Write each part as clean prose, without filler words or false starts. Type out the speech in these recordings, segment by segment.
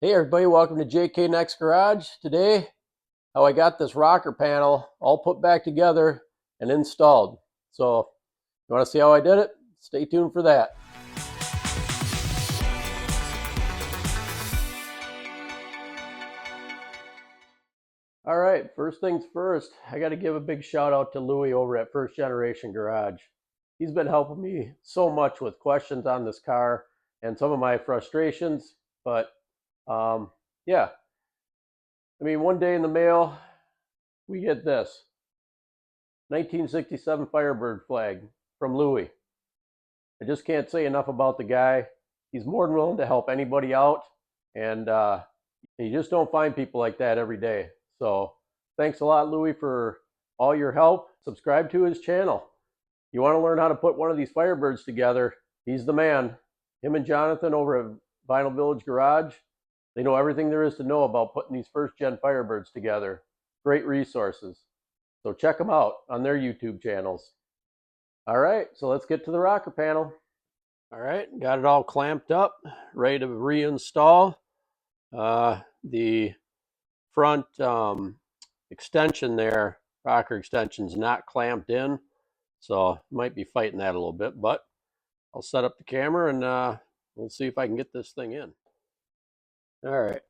Hey everybody, welcome to JK Next Garage. Today, how I got this rocker panel all put back together and installed. So, you want to see how I did it? Stay tuned for that. All right, first things first, I got to give a big shout out to Louie over at First Generation Garage. He's been helping me so much with questions on this car and some of my frustrations, but yeah. I mean, one day in the mail, we get this 1967 Firebird flag from Louie. I just can't say enough about the guy. He's more than willing to help anybody out, and you just don't find people like that every day. So thanks a lot, Louie, for all your help. Subscribe to his channel. You want to learn how to put one of these Firebirds together, he's the man. Him and Jonathan over at Vinyl Village Garage, they know everything there is to know about putting these first-gen Firebirds together. Great resources. So check them out on their YouTube channels. All right, so let's get to the rocker panel. All right, got it all clamped up, ready to reinstall. The front extension there, rocker extension's not clamped in, so might be fighting that a little bit, but I'll set up the camera and we'll see if I can get this thing in. All right,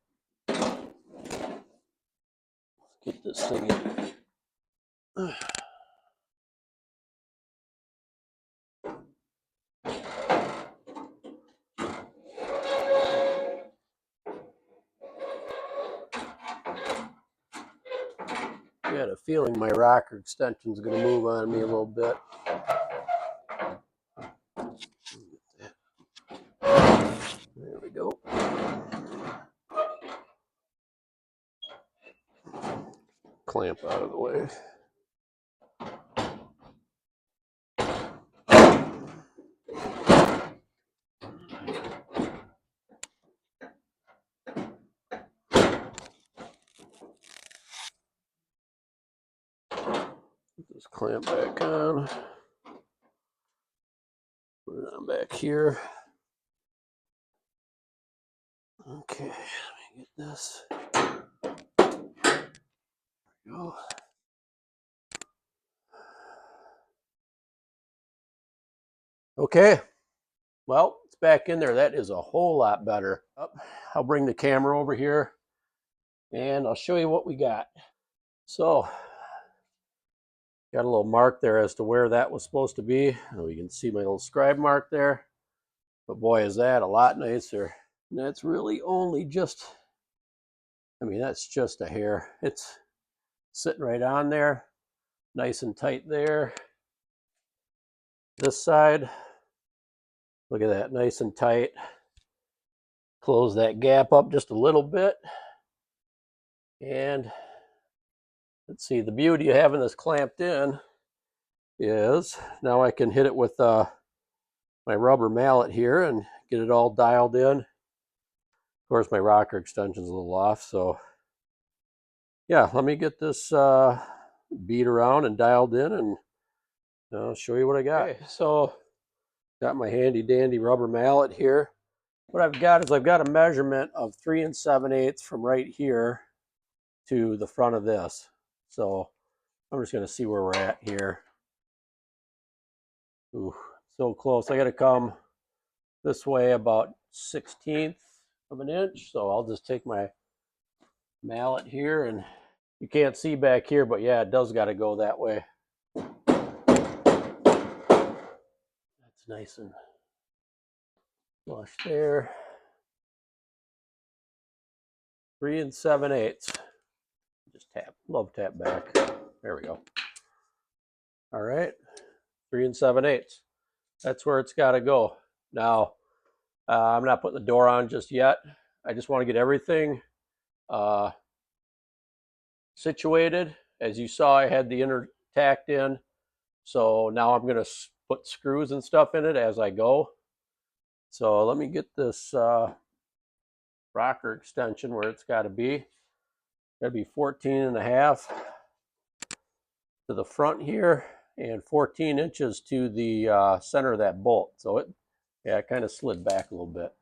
let's get this thing in. I got a feeling my rocker extension's going to move on me a little bit. There we go. Clamp out of the way. Put this clamp back on. Put it on back here. Okay, let me get this. There we go. Okay, well, it's back in there. That is a whole lot better. I'll bring the camera over here and I'll show you what we got. So, got a little mark there as to where that was supposed to be. Oh, you can see my little scribe mark there. But boy, is that a lot nicer. And that's really only just, I mean, that's just a hair. It's sitting right on there, nice and tight there. This side, look at that, nice and tight. Close that gap up just a little bit. And let's see, the beauty of having this clamped in is now I can hit it with my rubber mallet here and get it all dialed in. Of course, my rocker extension's a little off, so yeah, let me get this beat around and dialed in and I'll show you what I got. Okay, so got my handy dandy rubber mallet here. What I've got is I've got a measurement of 3 7/8 from right here to the front of this. So I'm just going to see where we're at here. Ooh, so close. I got to come this way about 1/16 of an inch. So I'll just take my mallet here, and you can't see back here, but yeah, it does got to go that way. That's nice and flush there. 3 7/8. Just tap, love tap back. There we go. All right, 3 7/8. That's where it's got to go. Now, I'm not putting the door on just yet. I just want to get everything situated. As you saw, I had the inner tacked in. So now I'm going to put screws and stuff in it as I go. So let me get this rocker extension where it's got to be. Got to be 14.5 to the front here and 14 inches to the center of that bolt. So it kind of slid back a little bit.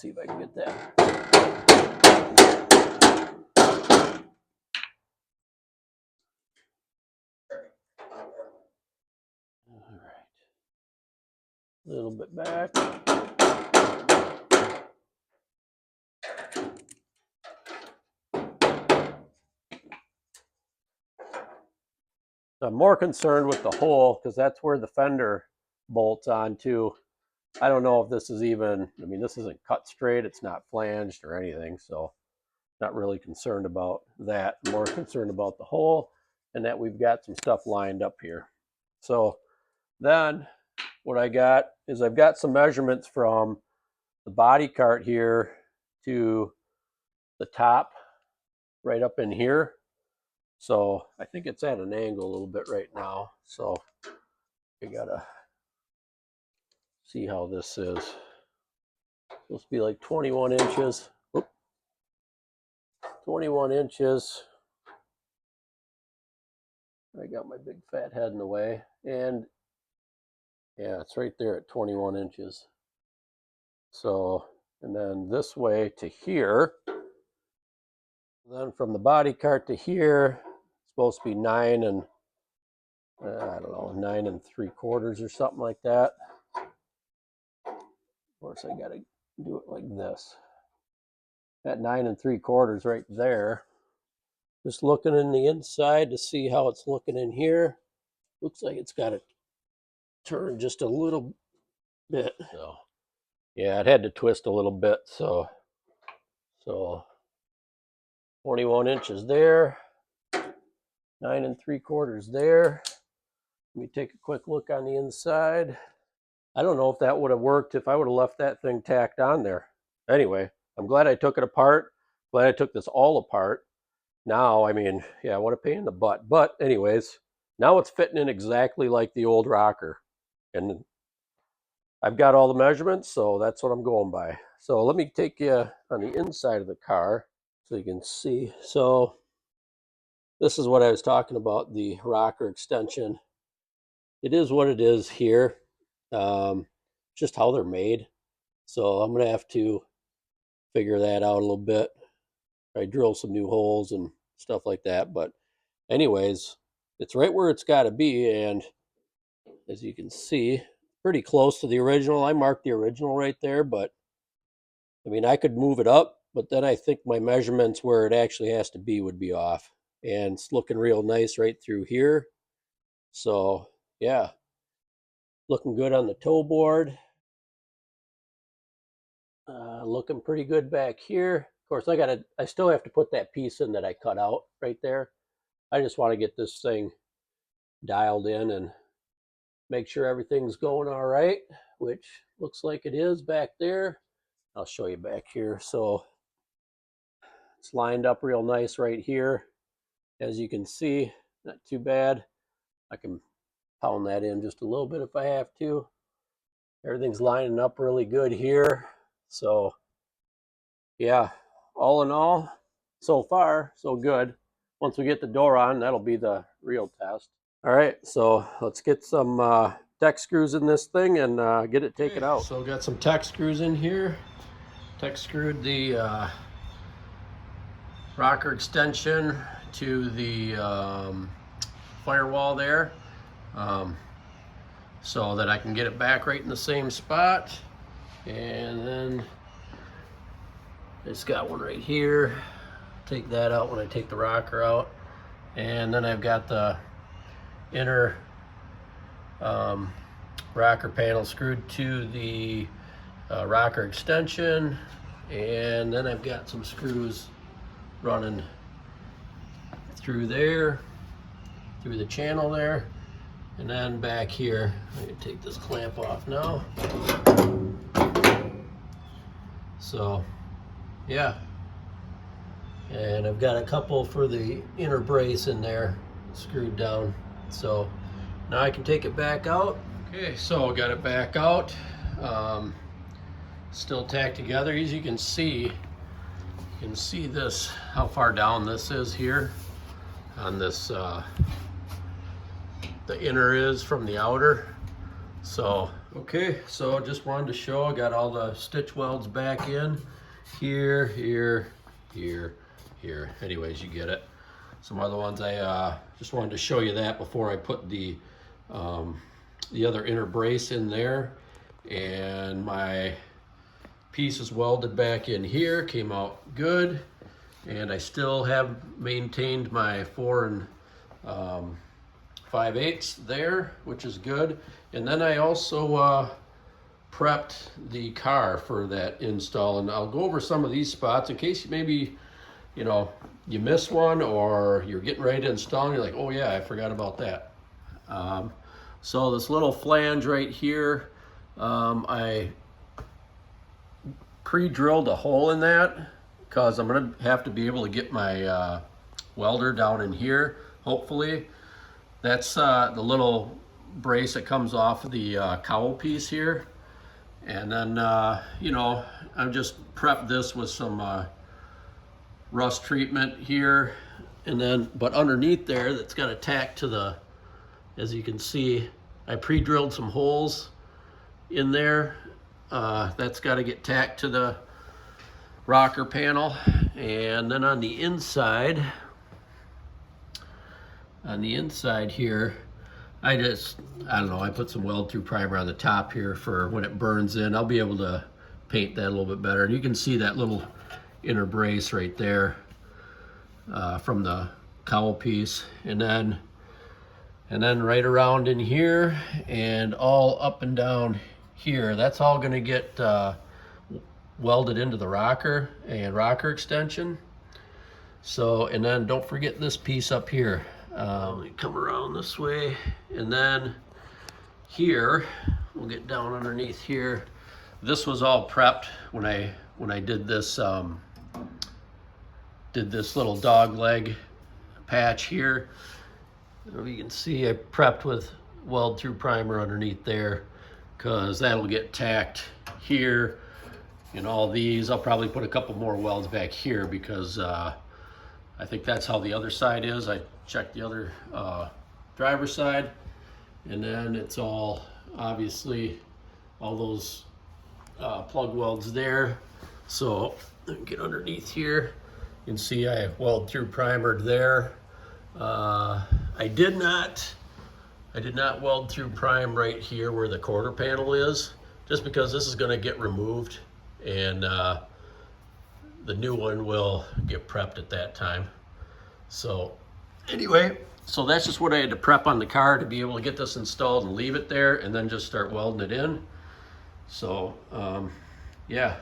see if I can get that. All right. A little bit back. I'm more concerned with the hole because that's where the fender bolts onto. I don't know if this is even, I mean, this isn't cut straight. It's not flanged or anything. So not really concerned about that. I'm more concerned about the hole and that we've got some stuff lined up here. So then what I got is I've got some measurements from the body cart here to the top right up in here. So I think it's at an angle a little bit right now. So I gotta see how this is. It's supposed to be like 21 inches. Oop. 21 inches. I got my big fat head in the way. And yeah, it's right there at 21 inches. So, and then this way to here. Then from the body cart to here, it's supposed to be 9 and I don't know, 9 3/4 or something like that. Of course, I gotta do it like this. At 9 3/4 right there. Just looking in the inside to see how it's looking in here. Looks like it's got to turn just a little bit. So yeah, it had to twist a little bit. So 21 inches there, 9 3/4 there. Let me take a quick look on the inside. I don't know if that would have worked if I would have left that thing tacked on there. Anyway, I'm glad I took it apart. Glad I took this all apart. Now, I mean, yeah, what a pain in the butt. But anyways, now it's fitting in exactly like the old rocker. And I've got all the measurements, so that's what I'm going by. So let me take you on the inside of the car so you can see. So this is what I was talking about, the rocker extension. It is what it is here. Just how they're made. So I'm going to have to figure that out a little bit. I drill some new holes and stuff like that. But anyways, it's right where it's got to be. And as you can see, pretty close to the original. I marked the original right there, but I mean, I could move it up, but then I think my measurements where it actually has to be would be off. And it's looking real nice right through here. So yeah, looking good on the toe board. Looking pretty good back here. Of course, I still have to put that piece in that I cut out right there. I just want to get this thing dialed in and make sure everything's going all right, which looks like it is back there. I'll show you back here. So it's lined up real nice right here. As you can see, not too bad. I can pound that in just a little bit if I have to. Everything's lining up really good here. So yeah, all in all, so far, so good. Once we get the door on, that'll be the real test. All right, so let's get some tech screws in this thing and get it taken out. So got some tech screws in here. Tech screwed the rocker extension to the firewall there, so that I can get it back right in the same spot. And then it's got one right here. Take that out when I take the rocker out. And then I've got the inner rocker panel screwed to the rocker extension. And then I've got some screws running through there, through the channel there. And then back here, I'm gonna take this clamp off now. So yeah, and I've got a couple for the inner brace in there screwed down. So now I can take it back out. Okay, so I got it back out. Still tacked together. As you can see this, how far down this is here on this, the inner is from the outer. So Okay, so just wanted to show I got all the stitch welds back in here, here, here, here. Anyways, you get it. Some other ones I just wanted to show you that before I put the other inner brace in there. And my piece is welded back in here, came out good, and I still have maintained my 4 5/8 there, which is good. And then I also prepped the car for that install, and I'll go over some of these spots in case maybe you miss one or you're getting ready to install and you're like, oh yeah, I forgot about that. So this little flange right here, I pre-drilled a hole in that because I'm gonna have to be able to get my welder down in here, hopefully. That's the little brace that comes off of the cowl piece here. And then, I've just prepped this with some rust treatment here. And then, but underneath there, that's got a tack to the, as you can see, I pre-drilled some holes in there. That's got to get tacked to the rocker panel. And then on the inside here, I don't know, I put some weld through primer on the top here for when it burns in. I'll be able to paint that a little bit better. And you can see that little inner brace right there from the cowl piece. And then right around in here and all up and down here, that's all gonna get welded into the rocker and rocker extension. So, and then don't forget this piece up here. Let me come around this way, and then here we'll get down underneath here. This was all prepped when I did this little dog leg patch here. You can see I prepped with weld through primer underneath there because that'll get tacked here and all these. I'll probably put a couple more welds back here because I think that's how the other side is. I checked the other driver's side, and then it's all obviously all those plug welds there. So get underneath here. You can see I weld through primered there. I did not weld through prime right here where the quarter panel is, just because this is going to get removed, and the new one will get prepped at that time. So anyway, so that's just what I had to prep on the car to be able to get this installed and leave it there, and then just start welding it in. So yeah,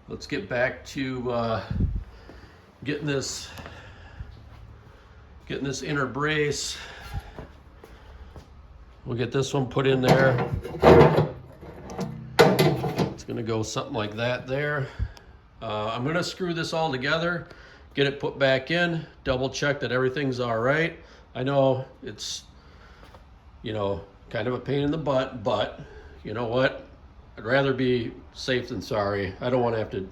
let's get back to getting this inner brace. We'll get this one put in there. It's gonna go something like that there. I'm gonna screw this all together, get it put back in, double check that everything's all right. I know it's, kind of a pain in the butt, but you know what? I'd rather be safe than sorry. I don't want to have to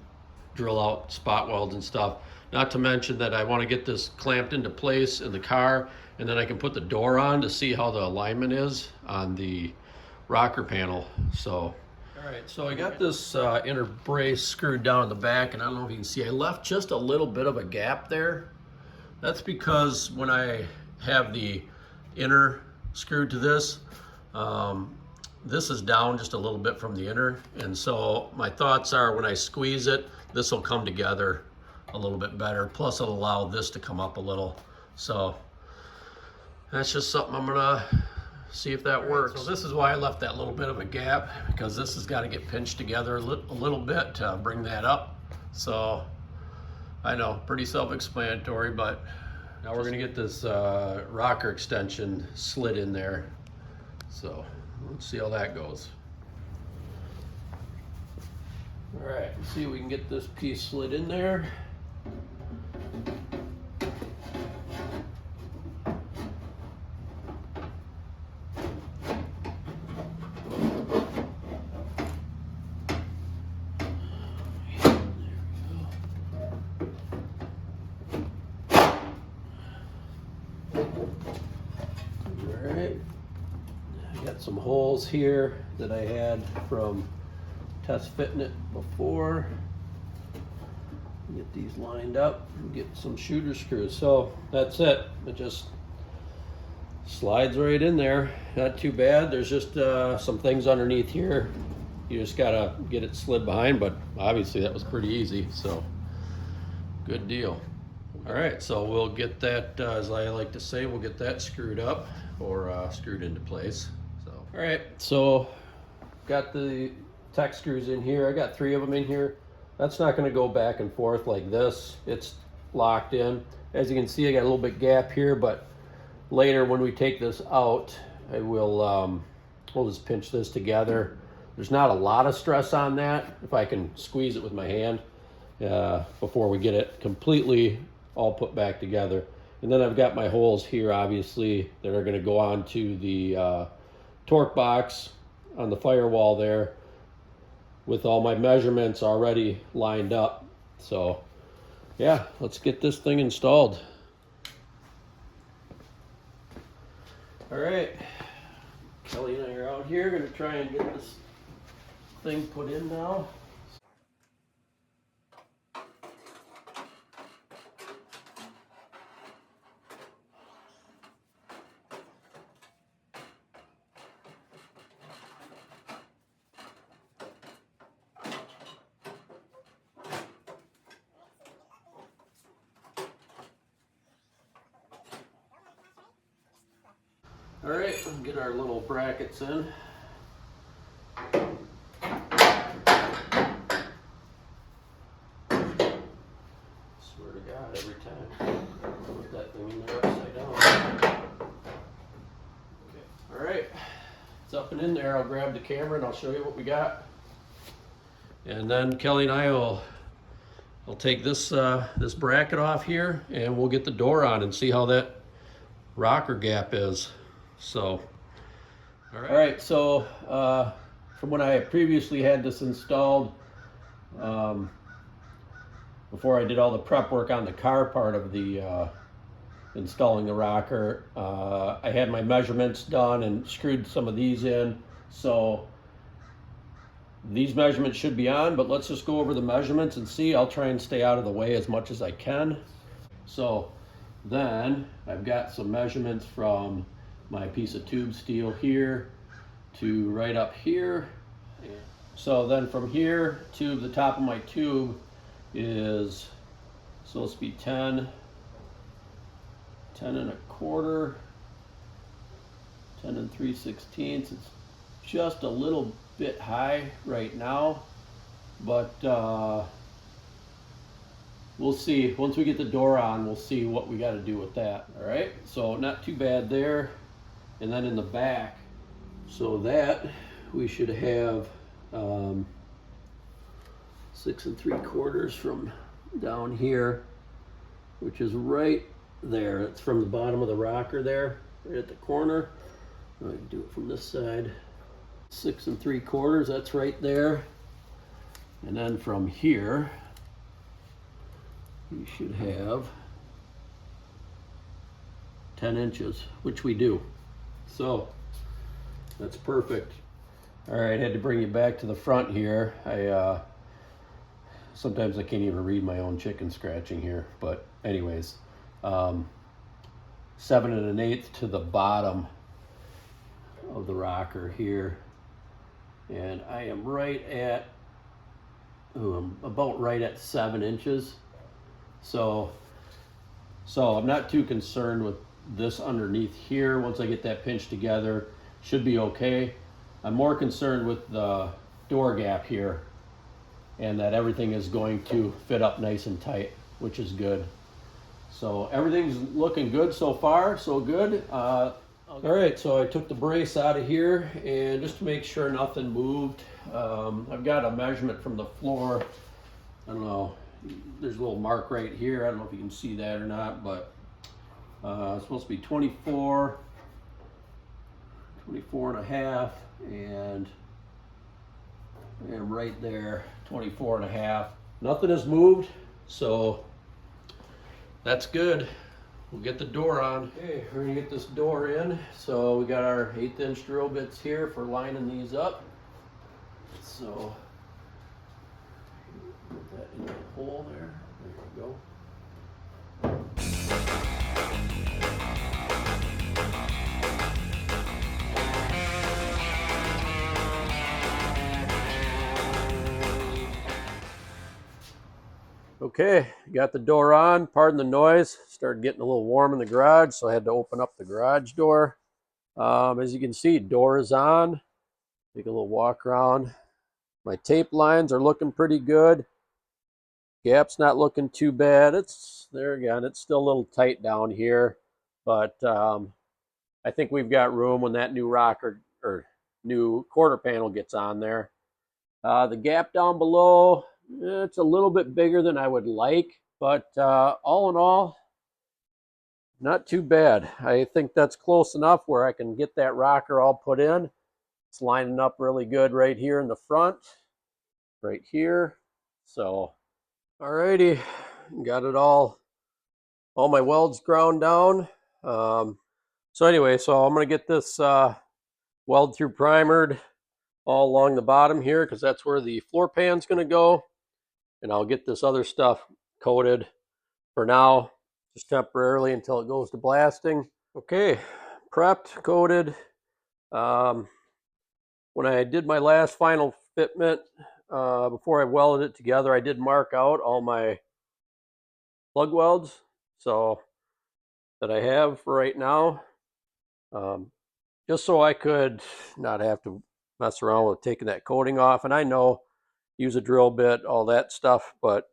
drill out spot welds and stuff. Not to mention that I want to get this clamped into place in the car, and then I can put the door on to see how the alignment is on the rocker panel. So, all right, so I got this inner brace screwed down in the back, and I don't know if you can see, I left just a little bit of a gap there. That's because when I have the inner screwed to this, this is down just a little bit from the inner, and so my thoughts are when I squeeze it, this will come together a little bit better. Plus it'll allow this to come up a little. So that's just something I'm gonna see if that works. So this is why I left that little bit of a gap, because this has got to get pinched together a little bit to bring that up. So I know, pretty self-explanatory, but now we're gonna get this rocker extension slid in there. So let's see how that goes. All right, let's see if we can get this piece slid in there. Some holes here that I had from test fitting it before. Get these lined up and get some shooter screws. So that's it. It just slides right in there. Not too bad. There's just some things underneath here. You just gotta get it slid behind, but obviously that was pretty easy. So good deal. All right, so we'll get that, as I like to say, we'll get that screwed up or screwed into place. So, all right, so got the tech screws in here. I got 3 of them in here. That's not going to go back and forth like this. It's locked in. As you can see, I got a little bit gap here, but later when we take this out, I will we'll just pinch this together. There's not a lot of stress on that if I can squeeze it with my hand before we get it completely all put back together. And then I've got my holes here, obviously, that are going to go on to the torque box on the firewall there with all my measurements already lined up. So yeah, let's get this thing installed. All right, Kelly and I are out here going to try and get this thing put in now. All right, we'll get our little brackets in. Swear to God, every time I put that thing in there upside down. Okay. All right, it's up and in there. I'll grab the camera and I'll show you what we got. And then Kelly and I will take this this bracket off here and we'll get the door on and see how that rocker gap is. So, all right, so from when I previously had this installed, before I did all the prep work on the car part of the installing the rocker, I had my measurements done and screwed some of these in. So these measurements should be on, but let's just go over the measurements and see. I'll try and stay out of the way as much as I can. So then I've got some measurements from my piece of tube steel here to right up here. So then from here to the top of my tube is supposed to be 10 and a quarter, 10 and 3/16. It's just a little bit high right now, but we'll see. Once we get the door on, we'll see what we got to do with that. All right, so not too bad there. And then in the back, so that we should have 6 3/4 from down here, which is right there. It's from the bottom of the rocker there, right at the corner. I can do it from this side. 6 3/4, that's right there. And then from here, you should have 10 inches, which we do. So that's perfect. All right, I had to bring you back to the front here. Sometimes I can't even read my own chicken scratching here, but anyways, 7 1/8 to the bottom of the rocker here, and I am right at, I'm about right at 7 inches. So I'm not too concerned with this underneath here. Once I get that pinched together, should be okay. I'm more concerned with the door gap here and that everything is going to fit up nice and tight, which is good. So everything's looking good so far, so good. All right, so I took the brace out of here, and just to make sure nothing moved, I've got a measurement from the floor. I don't know, there's a little mark right here. I don't know if you can see that or not, but it's supposed to be 24 and a half, and right there, 24 and a half. Nothing has moved, so that's good. we'll get the door on. Okay, we're gonna get this door in. So we got our 1/8" drill bits here for lining these up. So put that in the hole there. There you go. Okay, got the door on. Pardon the noise. Started getting a little warm in the garage, so I had to open up the garage door. As you can see, door is on. Take a little walk around. My tape lines are looking pretty good. Gap's not looking too bad. It's there again. It's still a little tight down here, but I think we've got room when that new rocker or new quarter panel gets on there. The gap down below, it's a little bit bigger than I would like, but all in all, not too bad. I think that's close enough where I can get that rocker all put in. It's lining up really good right here in the front, right here. So, alrighty, got it all my welds ground down. So anyway, so I'm gonna get this weld through primered all along the bottom here because that's where the floor pan's gonna go. And I'll get this other stuff coated for now, just temporarily until it goes to blasting. Okay, prepped, coated. When I did my last final fitment, before I welded it together, I did mark out all my plug welds so that I have for right now, just so I could not have to mess around with taking that coating off. And I know, use a drill bit, all that stuff, but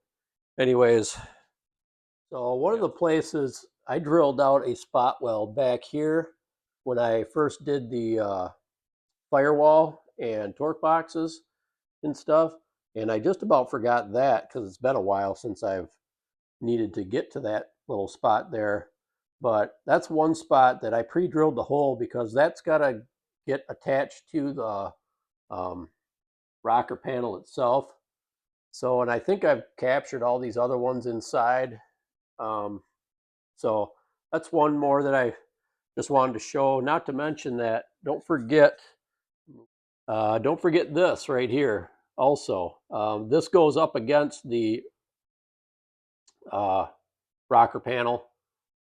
anyways, so one of the places I drilled out a spot weld back here when I first did the firewall and torque boxes and stuff, and I just about forgot that because it's been a while since I've needed to get to that little spot there. But that's one spot that I pre-drilled the hole because that's got to get attached to the rocker panel itself. So, and I think I've captured all these other ones inside. So that's one more that I just wanted to show. Not to mention that, don't forget this right here also. This goes up against the rocker panel.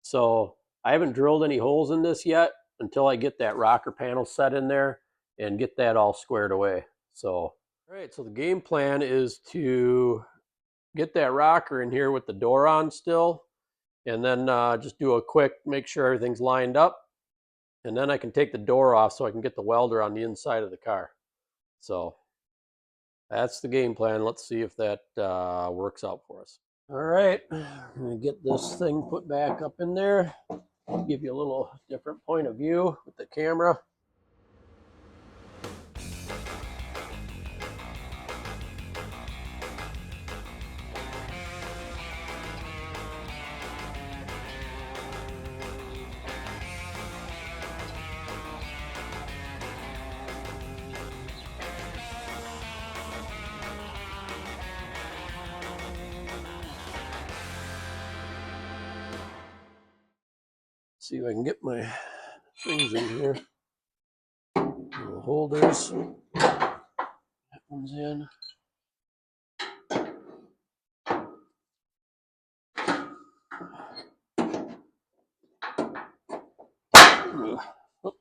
So I haven't drilled any holes in this yet until I get that rocker panel set in there and get that all squared away. So, all right, so the game plan is to get that rocker in here with the door on still, and then just do a quick, make sure everything's lined up, and then I can take the door off so I can get the welder on the inside of the car. So that's the game plan. Let's see if that works out for us. All right, I'm gonna get this thing put back up in there. Give you a little different point of view with the camera. See if I can get my things in here. Little holders. That one's in. Oh,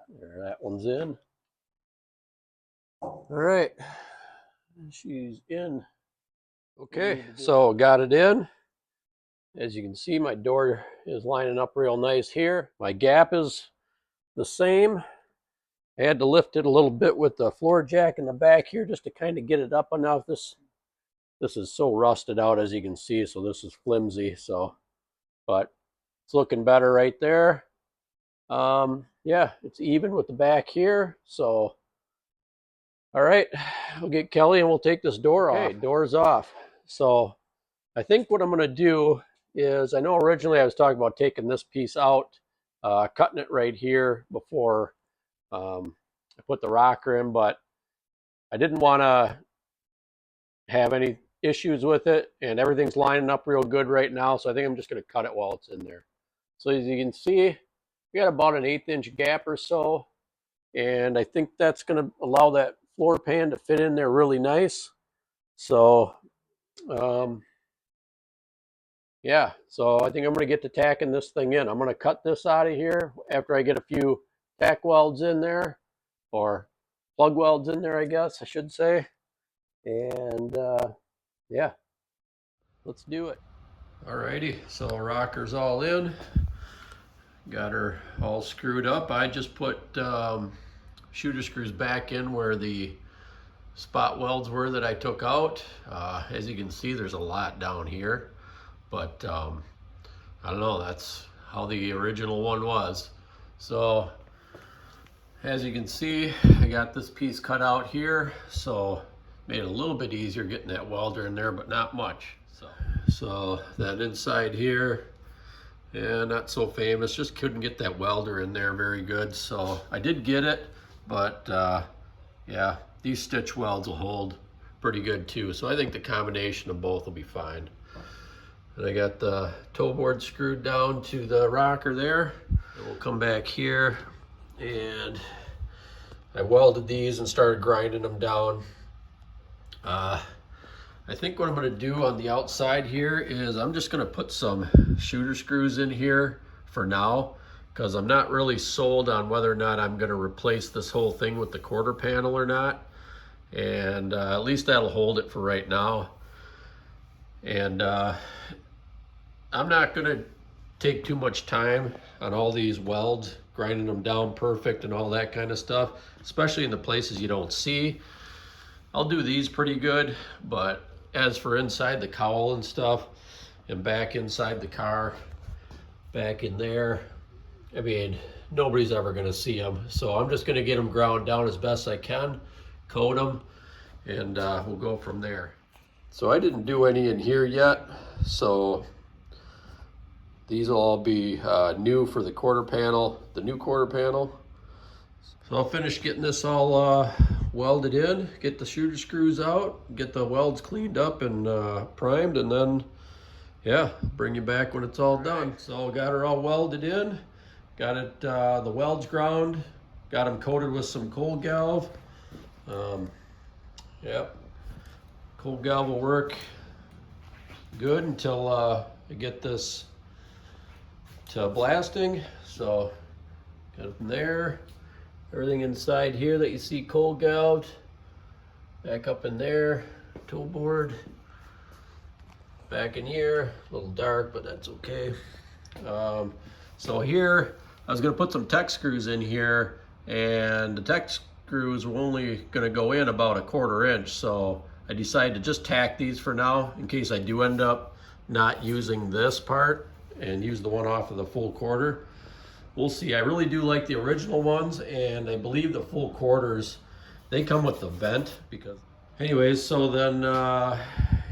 there, that one's in. All right, she's in. Okay, so got it in. As you can see, my door is lining up real nice here. My gap is the same. I had to lift it a little bit with the floor jack in the back here just to kind of get it up enough. This is so rusted out, as you can see, so this is flimsy. So, but it's looking better right there. Yeah, it's even with the back here. So, all right, we'll get Kelly and we'll take this door off. Okay, door's off. So I think what I'm going to do is, I know originally I was talking about taking this piece out, cutting it right here before I put the rocker in, but I didn't want to have any issues with it, and everything's lining up real good right now, so I think I'm just going to cut it while it's in there. So as you can see, we got about an 1/8 inch gap or so, and I think that's going to allow that floor pan to fit in there really nice. So um, yeah, so I think I'm going to get to tacking this thing in. I'm going to cut this out of here after I get a few tack welds in there, or plug welds in there, I guess I should say. And yeah, let's do it. Alrighty, so rocker's all in. Got her all screwed up. I just put shooter screws back in where the spot welds were that I took out. As you can see, there's a lot down here, but I don't know, that's how the original one was. So as you can see, I got this piece cut out here, so made it a little bit easier getting that welder in there, but not much. So that inside here, yeah, not so famous, just couldn't get that welder in there very good. So I did get it, but yeah, these stitch welds will hold pretty good too. So I think the combination of both will be fine. And I got the toe board screwed down to the rocker there. And we'll come back here, and I welded these and started grinding them down. I think what I'm going to do on the outside here is I'm just going to put some shooter screws in here for now, because I'm not really sold on whether or not I'm going to replace this whole thing with the quarter panel or not. And at least that'll hold it for right now. And I'm not going to take too much time on all these welds, grinding them down perfect and all that kind of stuff, especially in the places you don't see. I'll do these pretty good, but as for inside the cowl and stuff, and back inside the car, back in there, I mean, nobody's ever gonna see them. So I'm just gonna get them ground down as best I can, coat them, and we'll go from there. So I didn't do any in here yet, so these will all be new for the quarter panel, the new quarter panel. So I'll finish getting this all welded in, get the shooter screws out, get the welds cleaned up and primed, and then yeah, bring you back when it's all done. So got her all welded in, got it the welds ground, got them coated with some cold galv. Yep, cold galv will work good until I get this to blasting. So got it from there. Everything inside here that you see cold galved, back up in there, toe board, back in here, a little dark, but that's okay. So here, I was gonna put some tech screws in here, and the tech screws were only gonna go in about 1/4 inch, so I decided to just tack these for now, in case I do end up not using this part, and use the one off of the full quarter. We'll see. I really do like the original ones, and I believe the full quarters, they come with the vent. Because anyways, so then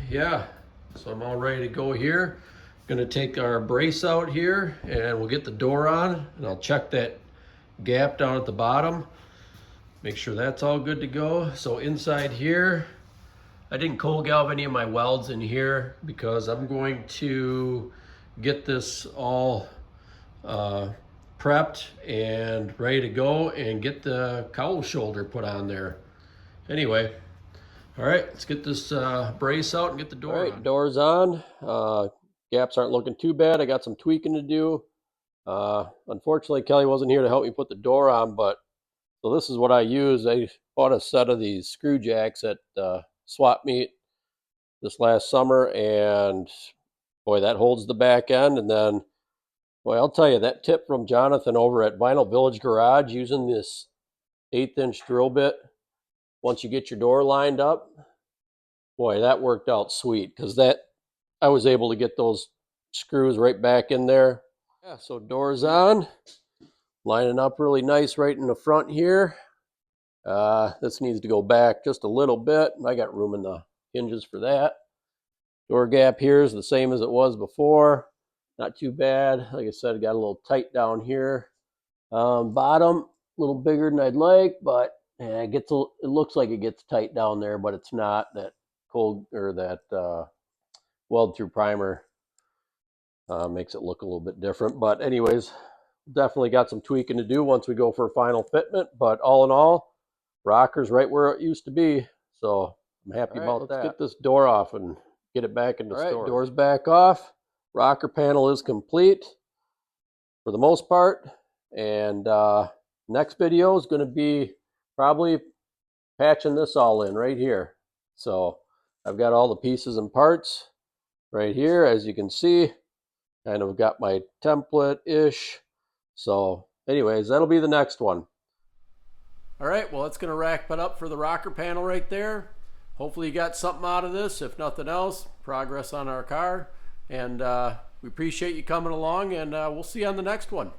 yeah, so I'm all ready to go here. Gonna take our brace out here, and we'll get the door on, and I'll check that gap down at the bottom, make sure that's all good to go. So inside here, I didn't cold galv any of my welds in here, because I'm going to get this all prepped and ready to go, and get the cowl shoulder put on there. Anyway, all right, let's get this brace out and get the door on. All right, door's on. Gaps aren't looking too bad. I got some tweaking to do. Unfortunately, Kelly wasn't here to help me put the door on, but so this is what I use. I bought a set of these screw jacks at swap meet this last summer, and boy, that holds the back end. And then, boy, I'll tell you, that tip from Jonathan over at Vinyl Village Garage, using this 1/8 inch drill bit, once you get your door lined up, boy, that worked out sweet, because that I was able to get those screws right back in there. Yeah, so door's on, lining up really nice right in the front here. This needs to go back just a little bit. I got room in the hinges for that. Door gap here is the same as it was before. Not too bad. Like I said, got a little tight down here. Bottom, a little bigger than I'd like, but yeah, it looks like it gets tight down there, but it's not. That cold, or that weld through primer Makes it look a little bit different. But anyways, definitely got some tweaking to do once we go for final fitment. But all in all, rocker's right where it used to be. So I'm happy about that. Let's get this door off and get it back into storage. Door's back off. Rocker panel is complete for the most part. And next video is going to be probably patching this all in right here. So I've got all the pieces and parts right here, as you can see. Kind of got my template-ish. So anyways, that'll be the next one. All right, well, it's going to wrap it up for the rocker panel right there. Hopefully you got something out of this. If nothing else, progress on our car. And we appreciate you coming along, and we'll see you on the next one.